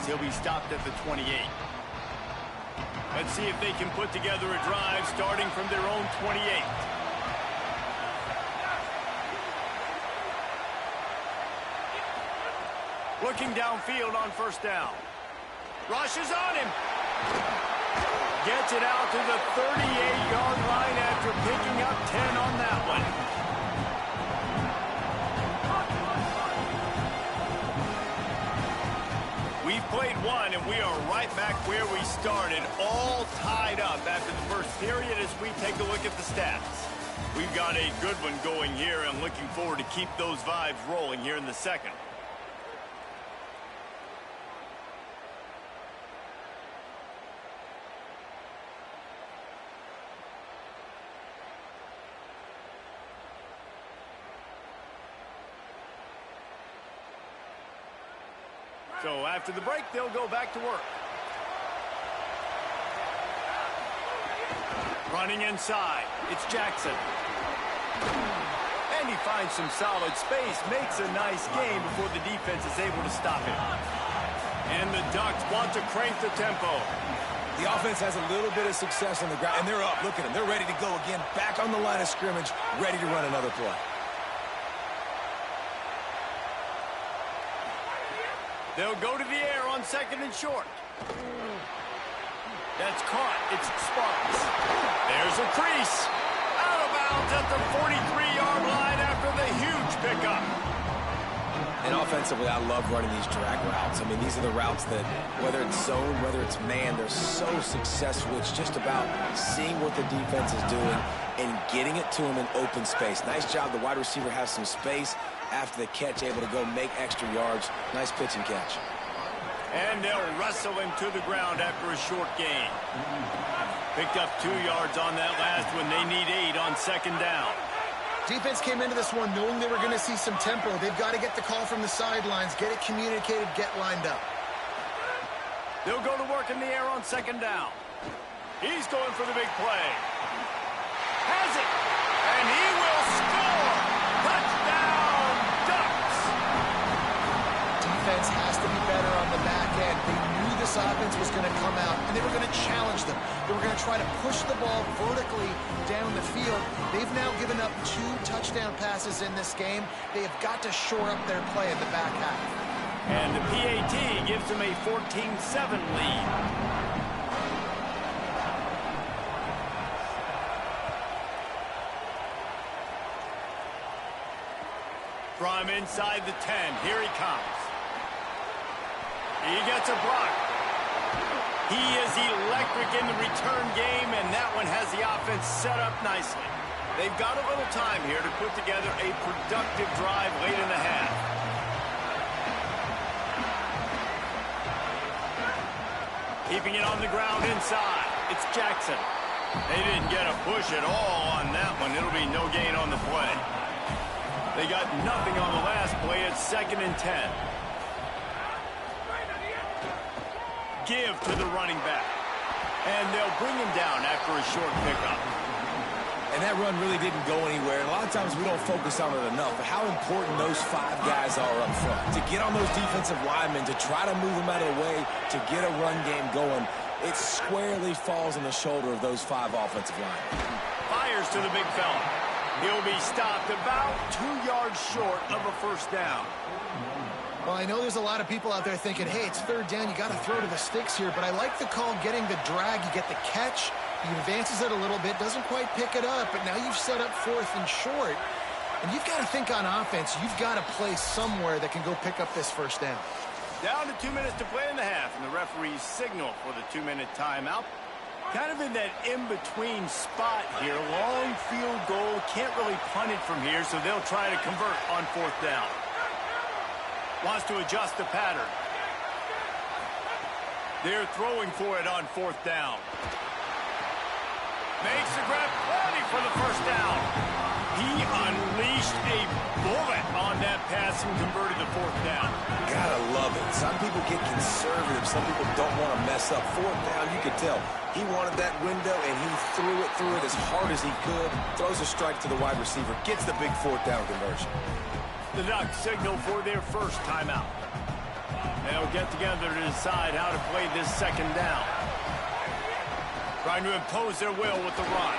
he'll be stopped at the 28. Let's see if they can put together a drive starting from their own 28. Looking downfield on first down. Rushes on him. Gets it out to the 38-yard line after picking up 10 on that one. We've played one, and we are right back where we started, all tied up after the first period as we take a look at the stats. We've got a good one going here, and looking forward to keep those vibes rolling here in the second. So after the break, they'll go back to work. Running inside, it's Jackson. And he finds some solid space, makes a nice game before the defense is able to stop him. And the Ducks want to crank the tempo. The offense has a little bit of success on the ground, and they're up. Look at them. They're ready to go again, back on the line of scrimmage, ready to run another play. They'll go to the air on second and short. That's caught. It's Sparks. There's a crease. Out of bounds at the 43-yard line after the huge pickup. And offensively, I love running these drag routes. I mean, these are the routes that, whether it's zone, whether it's man, they're so successful. It's just about seeing what the defense is doing and getting it to them in open space. Nice job. The wide receiver has some space after the catch, able to go make extra yards. Nice pitch and catch. And they'll wrestle him to the ground after a short gain. Picked up 2 yards on that last one. They need 8 on second down. Defense came into this one knowing they were going to see some tempo. They've got to get the call from the sidelines, get it communicated, get lined up. They'll go to work in the air on second down. He's going for the big play. Has it. And he will score. Touchdown, Ducks. Defense has to be better on the back end. They knew this offense was going to come out, and they were going to challenge them. They were going to try to push the ball vertically down the field. They've now given up 2 touchdown passes in this game. They have got to shore up their play in the back half. And the PAT gives them a 14-7 lead. From inside the 10, here he comes. He gets a block. He is electric in the return game, and that one has the offense set up nicely. They've got a little time here to put together a productive drive late in the half. Keeping it on the ground inside. It's Jackson. They didn't get a push at all on that one. It'll be no gain on the play. They got nothing on the last play. It's 2nd and 10. Give to the running back. And they'll bring him down after a short pickup. And that run really didn't go anywhere. And a lot of times we don't focus on it enough, but how important those 5 guys are up front. To get on those defensive linemen, to try to move them out of the way, to get a run game going, it squarely falls on the shoulder of those 5 offensive linemen. Fires to the big fella. He'll be stopped about 2 yards short of a first down. Well, I know there's a lot of people out there thinking, hey, it's 3rd down, you got to throw to the sticks here, but I like the call getting the drag. You get the catch, he advances it a little bit, doesn't quite pick it up, but now you've set up 4th and short. And you've got to think on offense, you've got to play somewhere that can go pick up this first down. Down to 2 minutes to play in the half, and the referees signal for the 2-minute timeout. Kind of in that in-between spot here. Long field goal, can't really punt it from here, so they'll try to convert on 4th down. Wants to adjust the pattern. They're throwing for it on 4th down. Makes the grab, plenty for the first down. He unleashed a bullet on that pass and converted the 4th down. Gotta love it. Some people get conservative. Some people don't want to mess up. 4th down, you could tell. He wanted that window, and he threw it as hard as he could. Throws a strike to the wide receiver. Gets the big 4th down conversion. The Ducks signal for their first timeout. They'll get together to decide how to play this second down. Trying to impose their will with the run.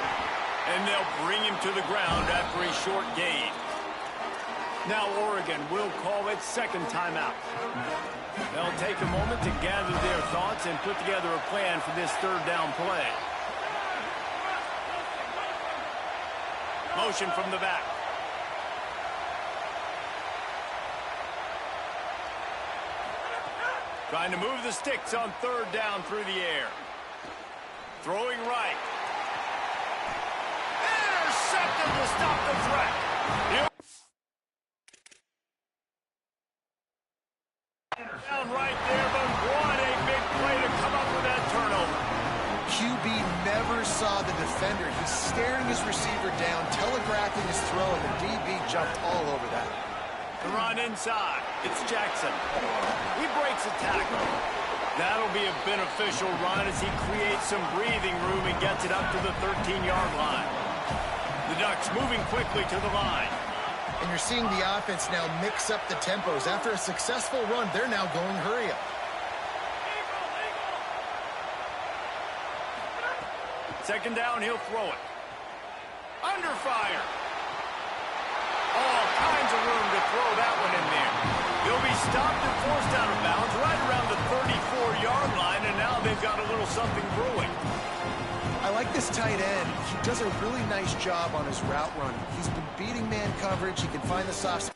And they'll bring him to the ground after a short gain. Now Oregon will call its second timeout. They'll take a moment to gather their thoughts and put together a plan for this third down play. Motion from the back. Trying to move the sticks on third down through the air. Throwing right. Intercepted to stop the threat. Down right there, but what a big play to come up with that turnover. QB never saw the defender. He's staring his receiver down, telegraphing his throw, and the DB jumped all over that. The run inside. It's Jackson. He breaks a tackle. That'll be a beneficial run as he creates some breathing room and gets it up to the 13-yard line. The Ducks moving quickly to the line. And you're seeing the offense now mix up the tempos. After a successful run, they're now going hurry up. Second down, he'll throw it. Under fire. All kinds of room to throw that one in there. He'll be stopped and forced out of bounds right around the 34-yard line, and now they've got a little something brewing. I like this tight end. He does a really nice job on his route running. He's been beating man coverage. He can find the soft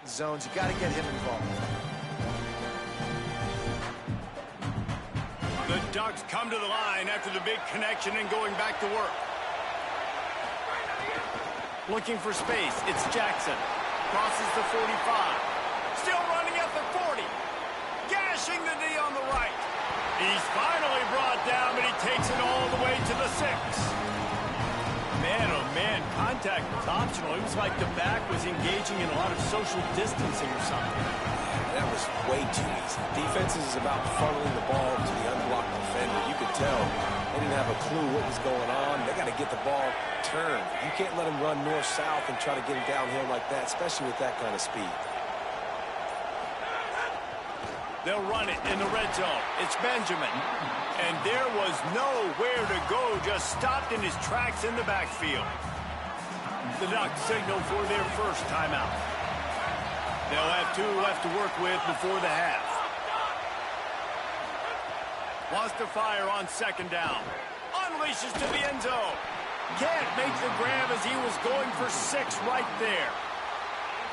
zones. You got to get him involved. The Ducks come to the line after the big connection and going back to work. Looking for space. It's Jackson. Crosses the 45. Still running at the 40. Gashing the D on the right. He's finally brought down, but he takes it all the way to the 6. Man, oh man, contact was optional. It was like the back was engaging in a lot of social distancing or something. That was way too easy. Defense is about funneling the ball to the unblocked defender. You could tell they didn't have a clue what was going on. They got to get the ball turned. You can't let him run north-south and try to get him downhill like that, especially with that kind of speed. They'll run it in the red zone. It's Benjamin. And there was nowhere to go, just stopped in his tracks in the backfield. The Ducks signal for their first timeout. They'll have 2 left to work with before the half. Wants to fire on second down. Unleashes to the end zone. Can't make the grab as he was going for 6 right there.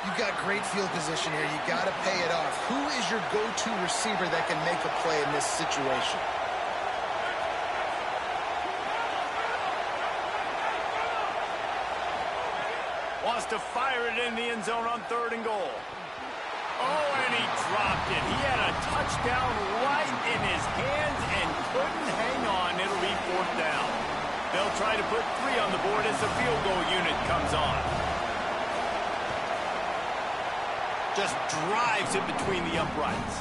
You've got great field position here. You got to pay it off. Who is your go-to receiver that can make a play in this situation? Wants to fire it in the end zone on 3rd and goal. Oh, and he dropped it. He had a touchdown right in his hands and couldn't hang on. It'll be 4th down. They'll try to put 3 on the board as the field goal unit comes on. Just drives it between the uprights.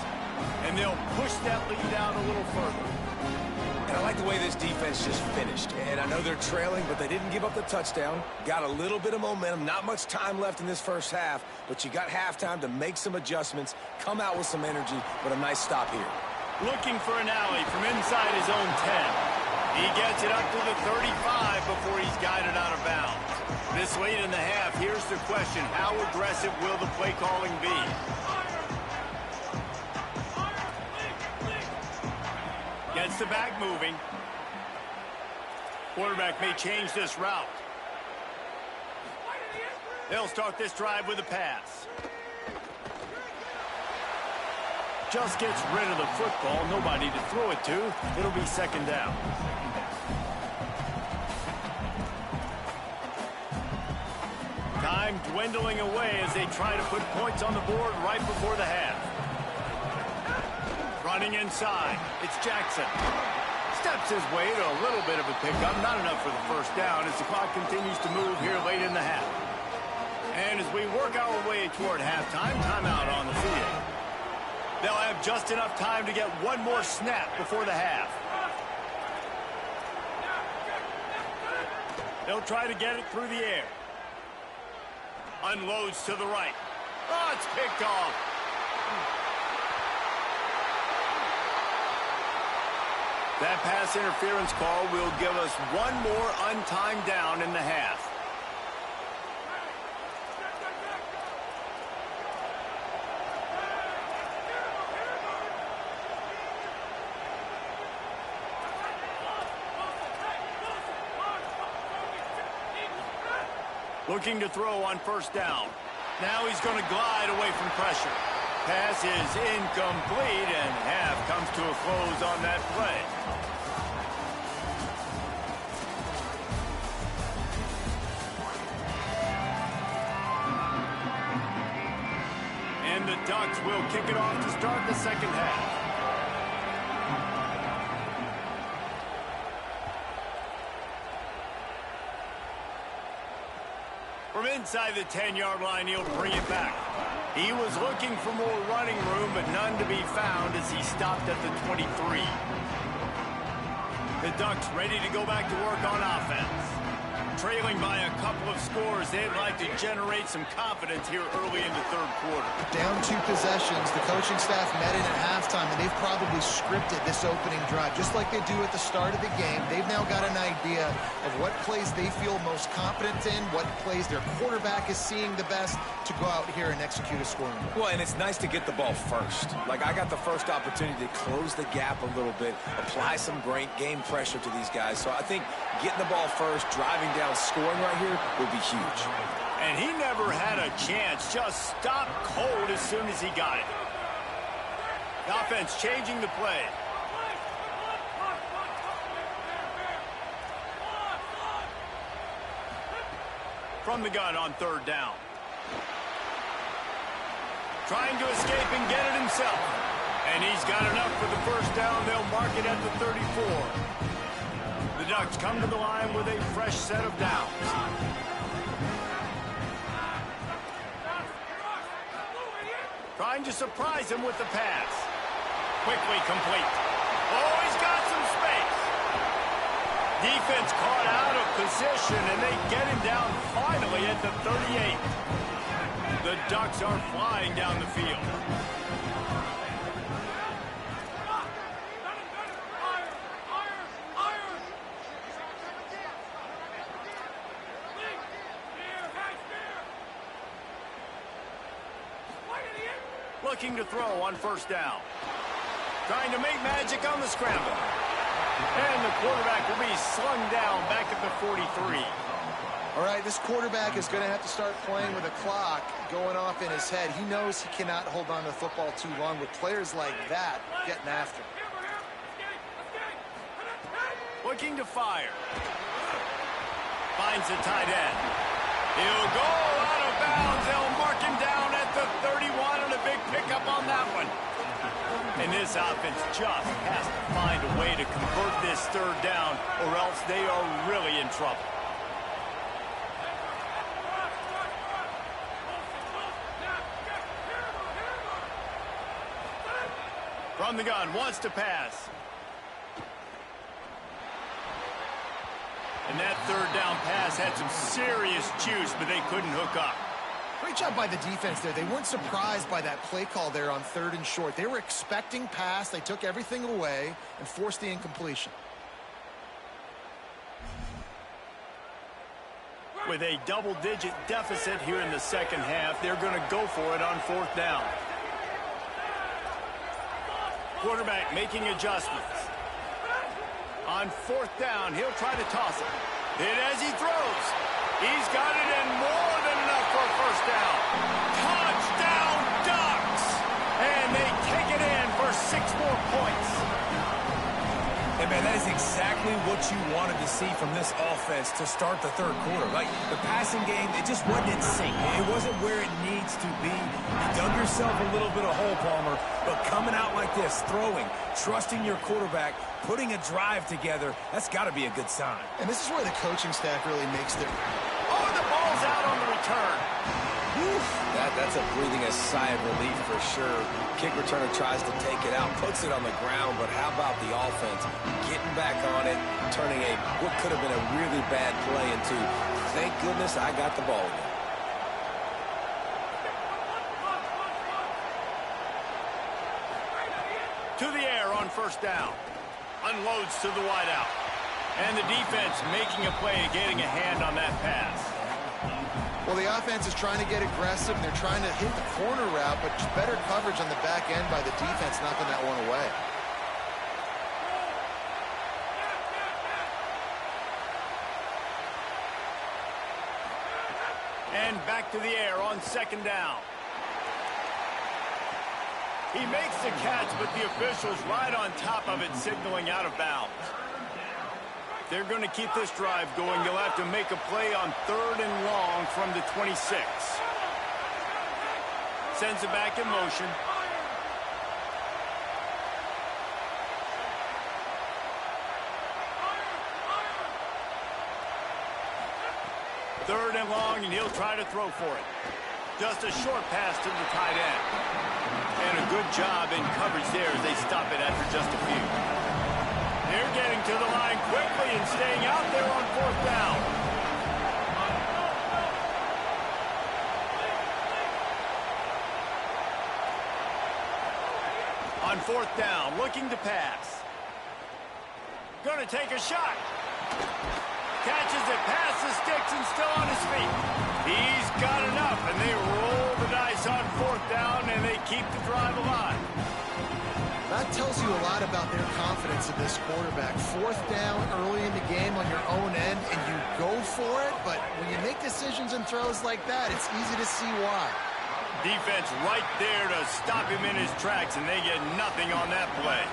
And they'll push that lead down a little further. And I like the way this defense just finished. And I know they're trailing, but they didn't give up the touchdown. Got a little bit of momentum. Not much time left in this first half, but you got halftime to make some adjustments, come out with some energy, but a nice stop here. Looking for an alley from inside his own 10. He gets it up to the 35 before he's guided out of bounds. This late in the half, here's the question. How aggressive will the play calling be? Gets the back moving. Quarterback may change this route. They'll start this drive with a pass. Just gets rid of the football. Nobody to throw it to. It'll be second down. Time dwindling away as they try to put points on the board right before the half. Running inside, it's Jackson. Steps his way to a little bit of a pickup, not enough for the first down as the clock continues to move here late in the half. And as we work our way toward halftime, timeout on the field. They'll have just enough time to get one more snap before the half. They'll try to get it through the air. Unloads to the right. Oh, it's picked off. That pass interference call will give us one more untimed down in the half. Looking to throw on first down. Now he's going to glide away from pressure. Pass is incomplete, and half comes to a close on that play. And the Ducks will kick it off to start the second half. From inside the 10-yard line, he'll bring it back. He was looking for more running room, but none to be found as he stopped at the 23. The Ducks ready to go back to work on offense. Trailing by a couple of scores, they'd like to generate some confidence here early in the third quarter. Down 2 possessions, the coaching staff met in at halftime, and they've probably scripted this opening drive. Just like they do at the start of the game, they've now got an idea of what plays they feel most confident in, what plays their quarterback is seeing the best to go out here and execute a scoring. Well, and it's nice to get the ball first. Like, I got the first opportunity to close the gap a little bit, apply some great game pressure to these guys. So I think getting the ball first, driving down, scoring right here will be huge. And he never had a chance, just stopped cold as soon as he got it. The offense changing the play. From the gun on third down. Trying to escape and get it himself. And he's got enough for the first down. They'll mark it at the 34. The Ducks come to the line with a fresh set of downs. Trying to surprise him with the pass. Quickly complete. Oh, he's got some space. Defense caught out of position, and they get him down finally at the 38. The Ducks are flying down the field. Looking to throw on first down. Trying to make magic on the scramble. And the quarterback will be slung down back at the 43. All right, this quarterback is going to have to start playing with a clock going off in his head. He knows he cannot hold on to the football too long with players like that getting after him. Looking to fire. Finds the tight end. He'll go out of bounds. They'll mark him down at the 31 and a big pickup on that one. And this offense just has to find a way to convert this third down, or else they are really in trouble. From the gun, wants to pass. And that third down pass had some serious juice, but they couldn't hook up. Great job by the defense there. They weren't surprised by that play call there on third and short. They were expecting pass. They took everything away and forced the incompletion. With a double-digit deficit here in the second half, they're going to go for it on fourth down. Quarterback making adjustments. On fourth down, he'll try to toss it. Hit as he throws. He's got it in more than enough for a first down. Touchdown, Ducks! And they take it in for 6 more points. And, man, that is exactly what you wanted to see from this offense to start the third quarter. Like, the passing game, it just wasn't in sync. It wasn't where it needs to be. You dug yourself a little bit of hole, Palmer, but coming out like this, throwing, trusting your quarterback, putting a drive together, that's got to be a good sign. And this is where the coaching staff really makes their... Oh, the ball's out on the return. That's a breathing a sigh of relief for sure. Kick returner tries to take it out, puts it on the ground, but how about the offense getting back on it, turning what could have been a really bad play into, thank goodness I got the ball again. To the air on first down. Unloads to the wideout. And the defense making a play, getting a hand on that pass. Well, the offense is trying to get aggressive, and they're trying to hit the corner route, but just better coverage on the back end by the defense, knocking that one away. And back to the air on second down. He makes the catch, but the official's right on top of it, signaling out of bounds. They're going to keep this drive going. They'll have to make a play on 3rd and long from the 26. Sends it back in motion. Third and long, and he'll try to throw for it. Just a short pass to the tight end. And a good job in coverage there as they stop it after just a few. They're getting to the line quickly and staying out there on 4th down. On 4th down, looking to pass. Gonna take a shot. Catches it past the sticks and still on his feet. He's got enough, and they roll the dice on 4th down, and they keep the drive alive. That tells you a lot about their confidence in this quarterback. 4th down early in the game on your own end, and you go for it, but when you make decisions and throws like that, it's easy to see why. Defense right there to stop him in his tracks, and they get nothing on that play.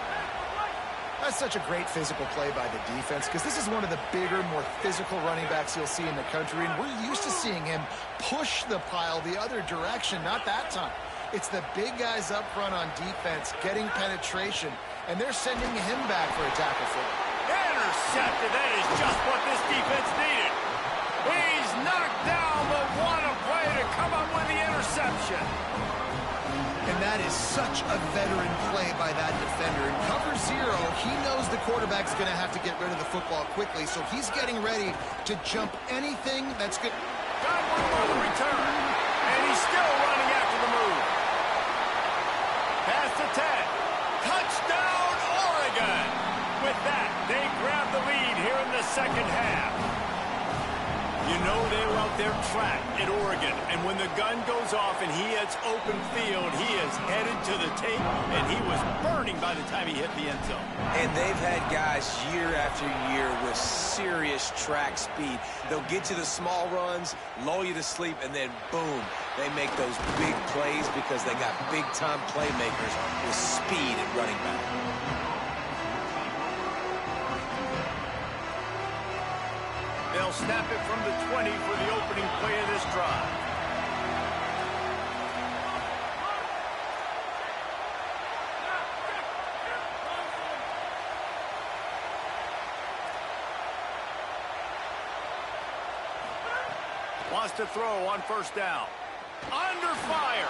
That's such a great physical play by the defense, because this is one of the bigger, more physical running backs you'll see in the country, and we're used to seeing him push the pile the other direction. Not that time. It's the big guys up front on defense getting penetration, and they're sending him back for a tackle for it. Intercepted. That is just what this defense needed. He's knocked down, but what a play to come up with the interception. And that is such a veteran play by that defender. In cover 0, he knows the quarterback's going to have to get rid of the football quickly, so he's getting ready to jump anything that's good. Got one more to return, and he's still running after the move. Pass to 10. Touchdown, Oregon. With that, they grab the lead here in the second half. You know they were out there trapped at Oregon, and when the gun goes off and he hits open field, he is headed to the tape, and he was burning by the time he hit the end zone. And they've had guys year after year with serious track speed. They'll get you the small runs, lull you to sleep, and then boom, they make those big plays because they got big-time playmakers with speed at running back. They'll snap it from the 20 for the opening play of this drive. Wants to throw on first down. Under fire.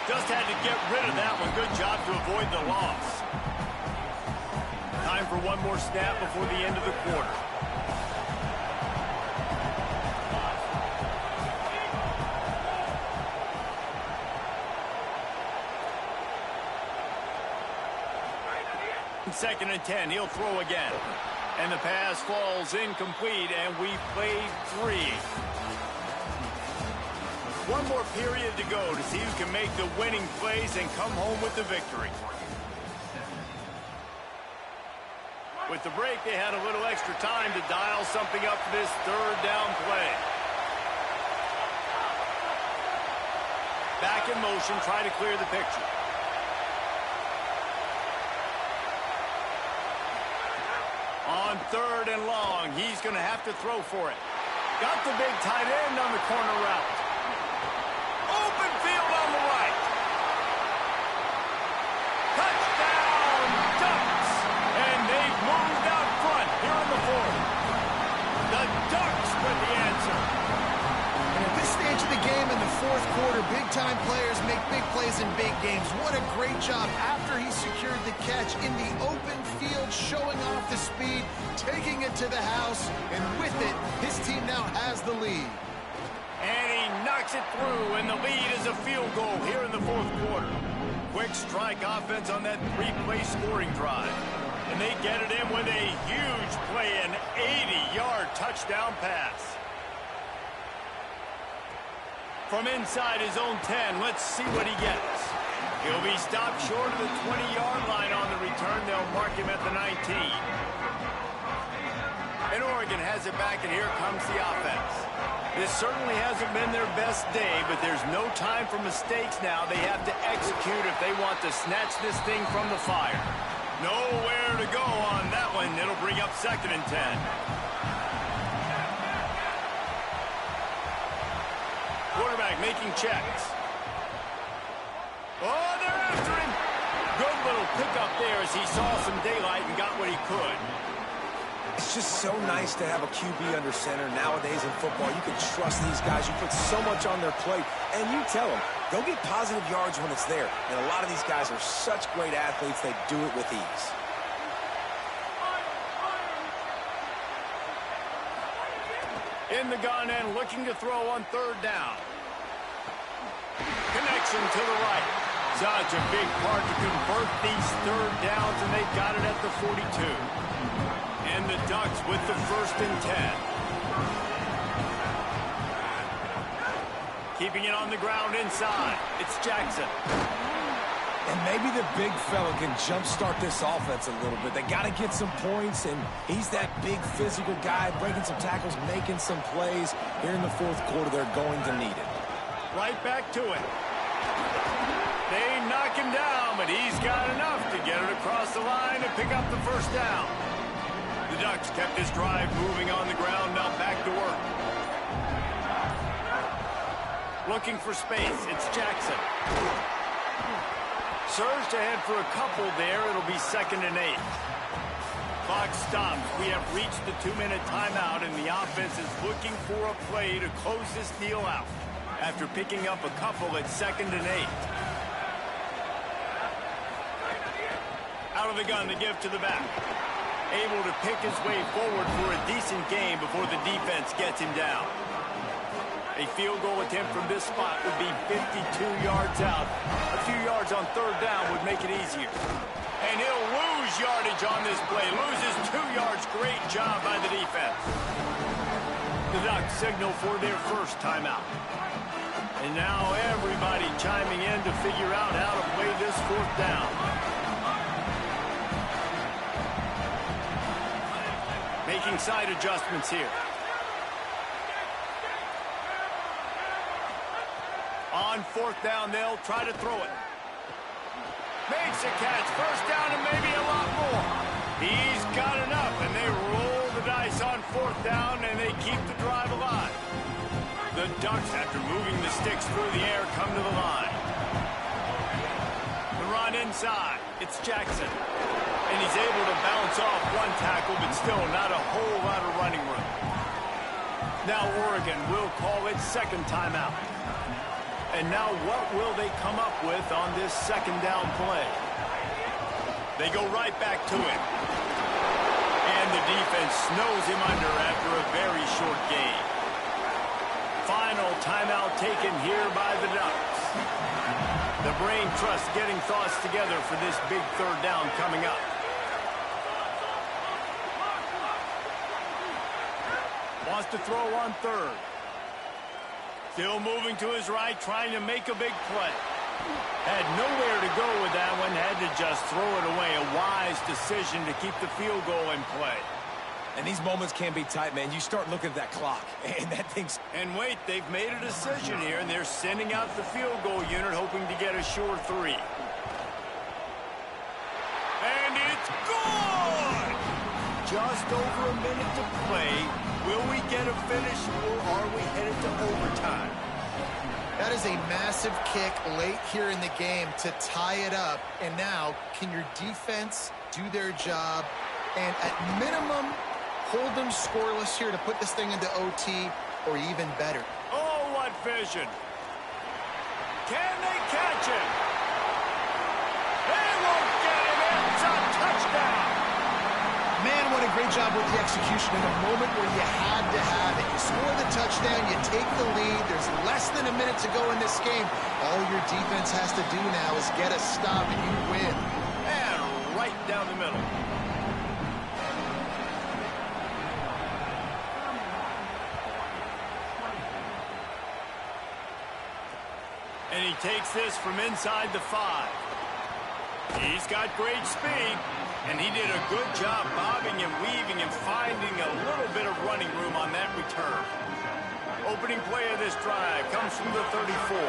Just had to get rid of that one. Good job to avoid the loss. Time for one more snap before the end of the quarter. Second and 10, he'll throw again. And the pass falls incomplete, and we played 3. One more period to go to see who can make the winning plays and come home with the victory. With the break, they had a little extra time to dial something up for this third down play. Back in motion, try to clear the picture. On third and long, he's going to have to throw for it. Got the big tight end on the corner route. Open field on the right. Touchdown, Ducks. And they've moved out front here in the 4th. The Ducks with the answer. And at this stage game in the fourth quarter. Big-time players make big plays in big games. What a great job after he secured the catch in the open field, showing off the speed, taking it to the house, and with it, his team now has the lead. And he knocks it through, and the lead is a field goal here in the fourth quarter. Quick strike offense on that three-play scoring drive. And they get it in with a huge play, an 80-yard touchdown pass. From inside his own 10, let's see what he gets. He'll be stopped short of the 20-yard line on the return. They'll mark him at the 19. And Oregon has it back, and here comes the offense. This certainly hasn't been their best day, but there's no time for mistakes now. They have to execute if they want to snatch this thing from the fire. Nowhere to go on that one. It'll bring up 2nd and 10. Quarterback making checks. Oh, they're after him. Good little pickup there as he saw some daylight and got what he could. It's just so nice to have a QB under center. Nowadays in football, you can trust these guys. You put so much on their plate, and you tell them, they'll get positive yards when it's there. And a lot of these guys are such great athletes, they do it with ease. In the gun and looking to throw on 3rd down. Connection to the right. Such a big part to convert these 3rd downs, and they got it at the 42. And the Ducks with the 1st and 10. Keeping it on the ground inside. It's Jackson. And maybe the big fella can jumpstart this offense a little bit. They got to get some points, and he's that big physical guy, breaking some tackles, making some plays. Here in the fourth quarter, they're going to need it. Right back to it. They knock him down, but he's got enough to get it across the line and pick up the 1st down. The Ducks kept this drive moving on the ground, now back to work. Looking for space, it's Jackson. Surged ahead for a couple there, it'll be 2nd and 8. Clock stopped, we have reached the 2-minute timeout, and the offense is looking for a play to close this deal out after picking up a couple at 2nd and 8. Out of the gun, the give to the back. Able to pick his way forward for a decent game before the defense gets him down. A field goal attempt from this spot would be 52 yards out. A few yards on 3rd down would make it easier. And he'll lose yardage on this play. Loses 2 yards. Great job by the defense. The Ducks signal for their 1st timeout. And now everybody chiming in to figure out how to play this 4th down. Making side adjustments here. On 4th down, they'll try to throw it. Makes a catch. 1st down and maybe a lot more. He's got enough, and they roll the dice on 4th down, and they keep the drive alive. The Ducks, after moving the sticks through the air, come to the line. The run inside. It's Jackson. And he's able to bounce off one tackle, but still not a whole lot of running room. Now Oregon will call its 2nd timeout. And now what will they come up with on this 2nd down play? They go right back to it. And the defense snows him under after a very short game. Final timeout taken here by the Ducks. The brain trust getting thoughts together for this big 3rd down coming up. Wants to throw on 3rd. Still moving to his right, trying to make a big play. Had nowhere to go with that one, had to just throw it away. A wise decision to keep the field goal in play. And these moments can be tight, man. You start looking at that clock, and that thing's... And wait, they've made a decision here, and they're sending out the field goal unit, hoping to get a sure 3. And it's good! Just over a minute to play. Will we get a finish, or are we headed to overtime? That is a massive kick late here in the game to tie it up. And now, can your defense do their job and at minimum hold them scoreless here to put this thing into OT, or even better? Oh, what got vision. Can they catch him? They won't get him. It's a touchdown. Man, what a great job with the execution in a moment where you had to have it. You score the touchdown, you take the lead. There's less than a minute to go in this game. All your defense has to do now is get a stop and you win. And right down the middle. And he takes this from inside the 5. He's got great speed, and he did a good job bobbing and weaving and finding a little bit of running room on that return. Opening play of this drive comes from the 34.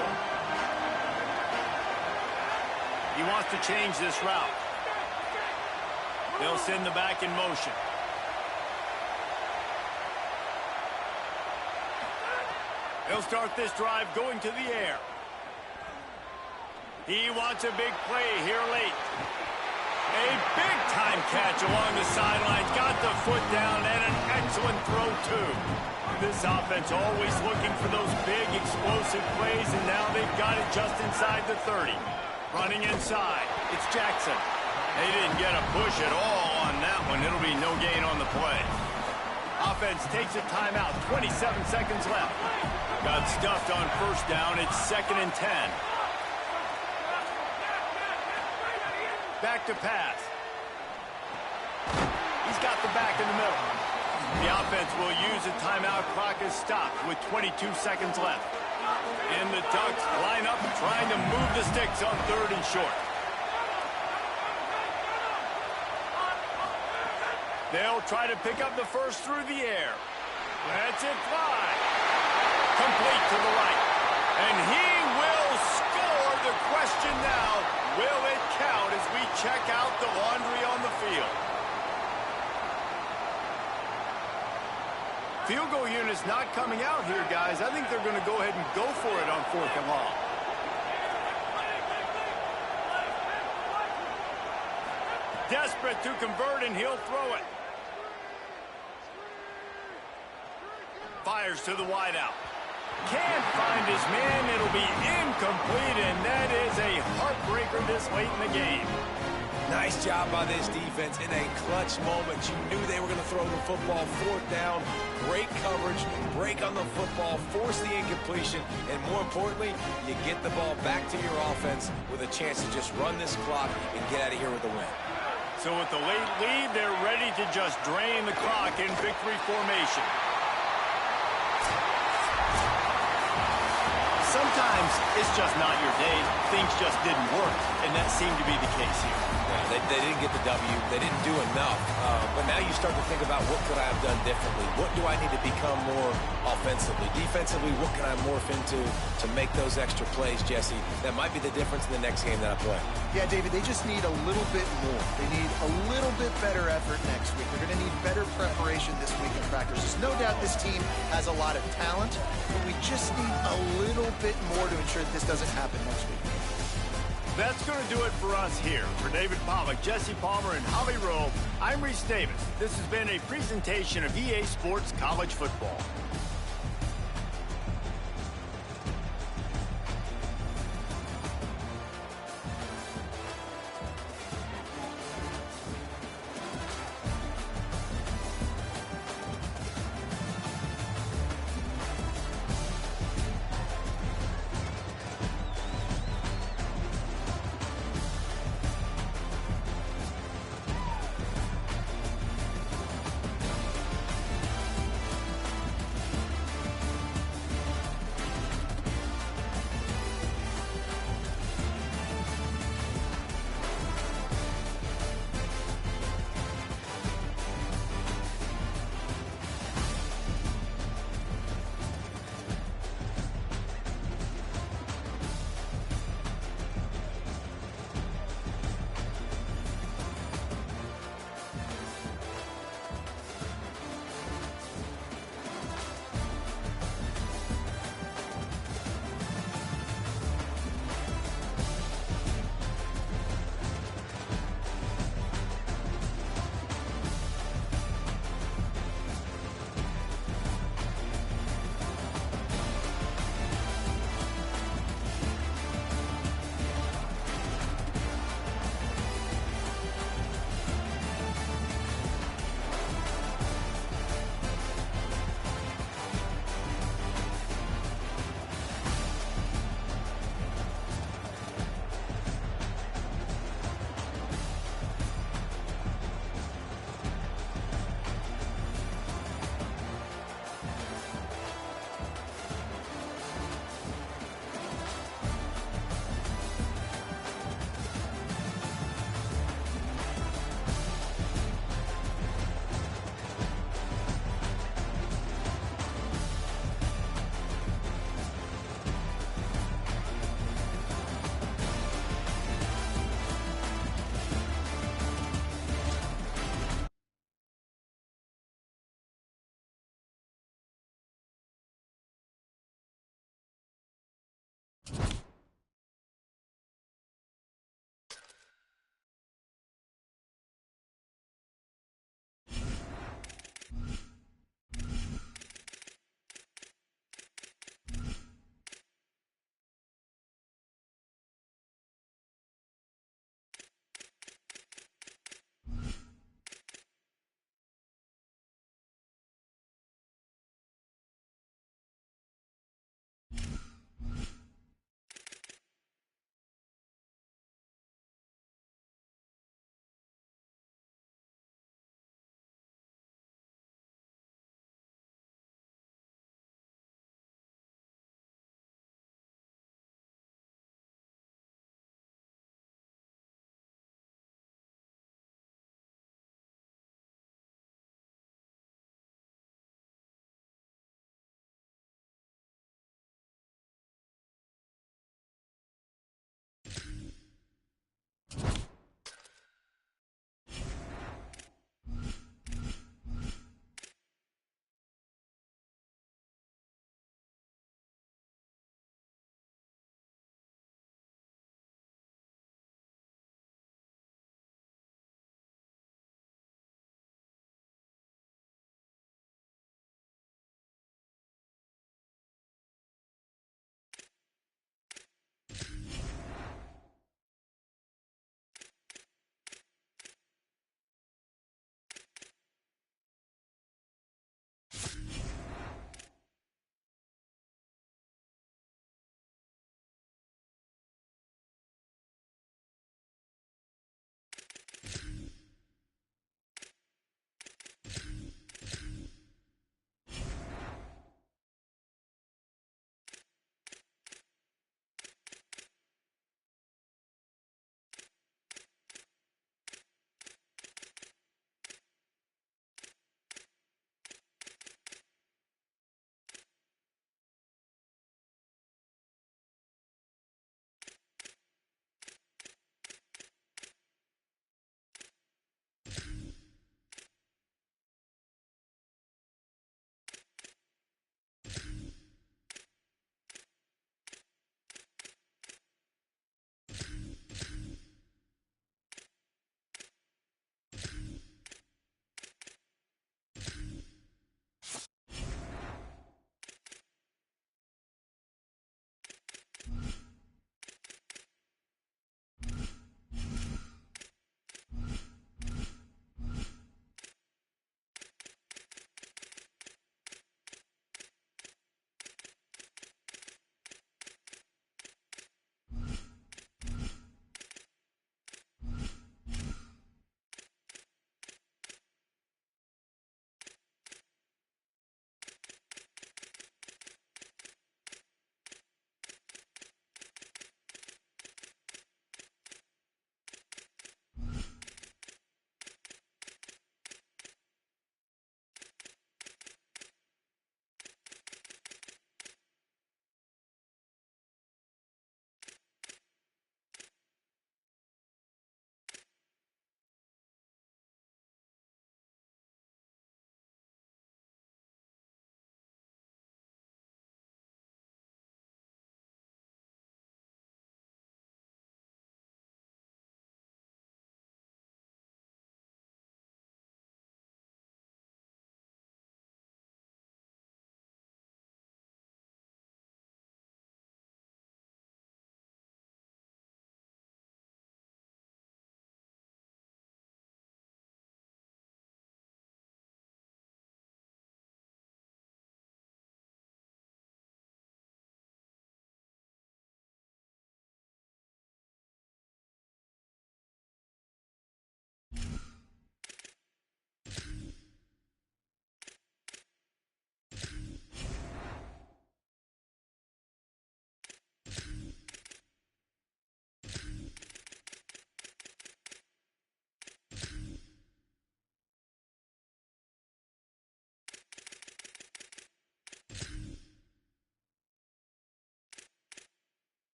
He wants to change this route. They'll send the back in motion. They'll start this drive going to the air. He wants a big play here late. A big-time catch along the sidelines. Got the foot down and an excellent throw, too. This offense always looking for those big, explosive plays, and now they've got it just inside the 30. Running inside. It's Jackson. They didn't get a push at all on that one. It'll be no gain on the play. Offense takes a timeout. 27 seconds left. Got stuffed on first down. It's 2nd and 10. Back to pass. He's got the back in the middle. The offense will use a timeout. Clock is stopped with 22 seconds left. And the Ducks line up trying to move the sticks on 3rd and short. They'll try to pick up the first through the air. Lets it fly. Complete to the right. And he will score. The question now, will it count as we check out the laundry on the field? Field goal unit's not coming out here, guys. I think they're going to go ahead and go for it on 4th and long. Desperate to convert, and he'll throw it. Fires to the wideout. Can't find his man. It'll be incomplete, and that is a heartbreaker this late in the game. Nice job by this defense in a clutch moment. You knew they were going to throw the football. 4th down, great coverage, break on the football, force the incompletion, and more importantly, you get the ball back to your offense with a chance to just run this clock and get out of here with a win. So with the late lead, they're ready to just drain the clock in victory formation. Sometimes it's just not your day. Things just didn't work, and that seemed to be the case here. Yeah, they didn't get the W. They didn't do enough. But now you start to think about what could I have done differently? What do I need to become more offensively? Defensively, what can I morph into to make those extra plays, Jesse? That might be the difference in the next game that I play. Yeah, David, they just need a little bit more. They need a little bit better effort next week. They're going to need better preparation this week in practice. There's no doubt this team has a lot of talent, but we just need a little bit more to ensure that this doesn't happen next week. That's going to do it for us here. For David Pollack, Jesse Palmer, and Holly Rowe, I'm Reese Davis. This has been a presentation of EA Sports College Football.